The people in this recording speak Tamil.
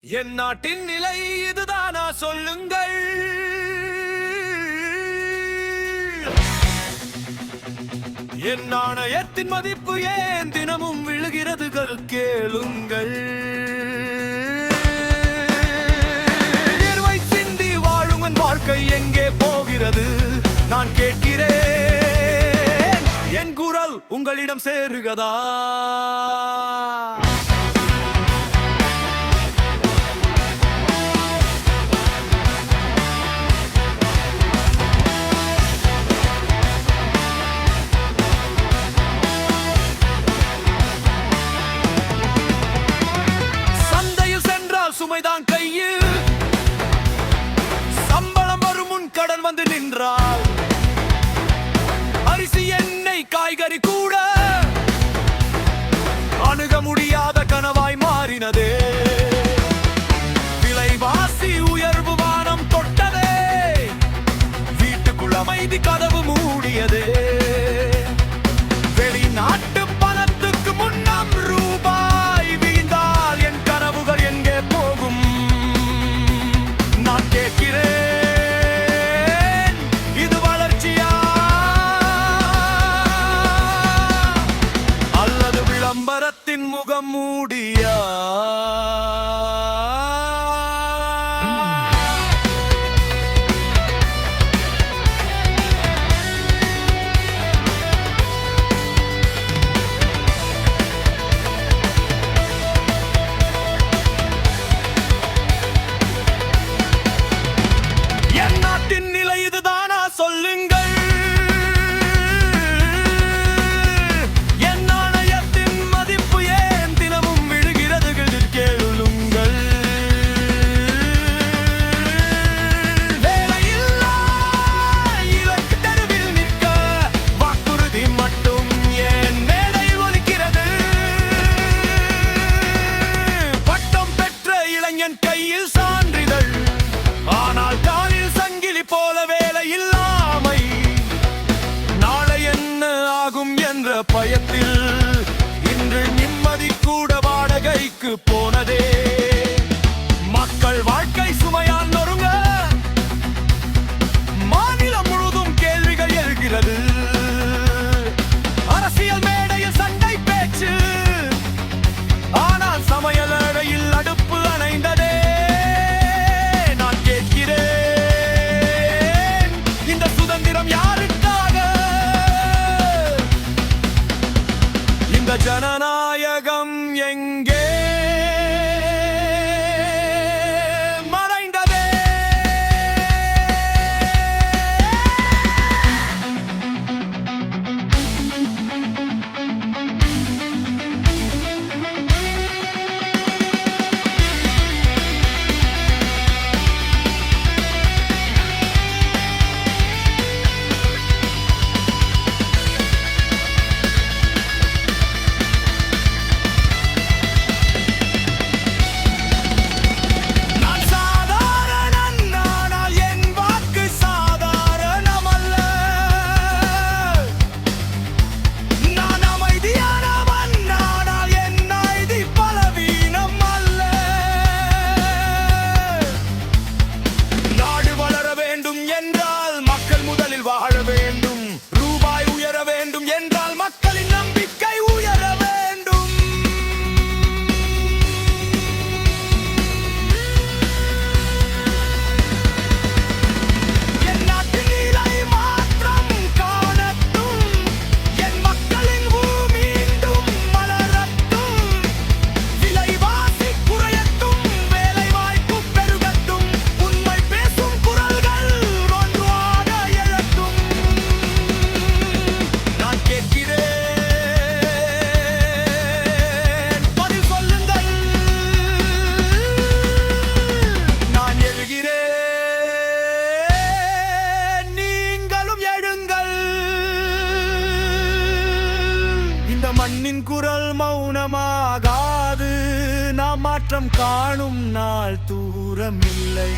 என் நாட்டின் நிலை இதுதானா சொல்லுங்கள். என் நாணயத்தின் மதிப்பு ஏன் தினமும் விழுகிறது கேளுங்கள். இருவை சிந்தி வாழும் என் வாழ்க்கை எங்கே போகிறது நான் கேட்கிறேன். என் குரல் உங்களிடம் சேருகதா? சுமைதான் கையில் சம்பளம் வரும் முன் கடன் வந்து நின்றால் அரிசி எண்ணெய் காய்கறி கூட அணுக முடியாத கனவாய் மாறினதே. விலைவாசி உயர்வு வானம் தொட்டதே, வீட்டுக்குள் அமைதி கதவு மூடியதே. வெளிநாட்டு பணத்துக்கு முன்னம் ரூபாய் வீழ்ந்தால் என் கனவுகள் எங்கே போகும் நான் கேட்கிறேன். இது வளர்ச்சியா அல்லது விளம்பரத்தின் முகம் மூடியா? சொல்லுங்கள். என் நாணயத்தின் மதிப்பு ஏன் தினமும் விழுகிறது கேளுங்கள். வேலையில்லா இலக்கு தெருவில் நிற்க வாக்குறுதி மட்டும் ஏன் மேடை ஒலிக்கிறது? பட்டம் பெற்ற இளைஞன் கையில் சான்றிதழ், ஆனால் காலில் சங்கிலி போல வேலையில்லா என்ற பயத்தில் இன்று நிம்மதி கூட வாடகைக்கு போனதே. மக்கள் வாழ்க்கை சுமையால் நொறுங்க மாநிலம் முழுதும் கேள்விகள் எழுகிறது. அரசியல் மேடையில் சண்டை பேச்சு, ஆனால் சமையல் அறையில் அடுப்பு அணைந்ததே. நான் கேட்கிறேன், இந்த சுதந்திரம் யாருக்காக? இந்த ஜனநாயகம் எங்கே மறைந்ததே? வாழ வேண்டும், ரூபாய் உயர வேண்டும் என்றால் மக்களின் நம்பிக்கை உயர வேண்டும். என் நாட்டின் நிலை மாற்றம் காணட்டும், என் மக்களின் மீண்டும் மலரட்டும். விலைவாசி குறையட்டும், வேலை வாய்ப்பு பெருகட்டும், உண்மை பேசும் குரல்கள் ஒன்றாக எழட்டும். நான் கேட்கிறேன், பதில் சொல்லுங்கள். நான் எழுகிறேன், நீங்களும் எழுங்கள். இந்த மண்ணின் குரல் மௌனமாகாது, நாம் மாற்றம் காணும் நாள் தூரமில்லை.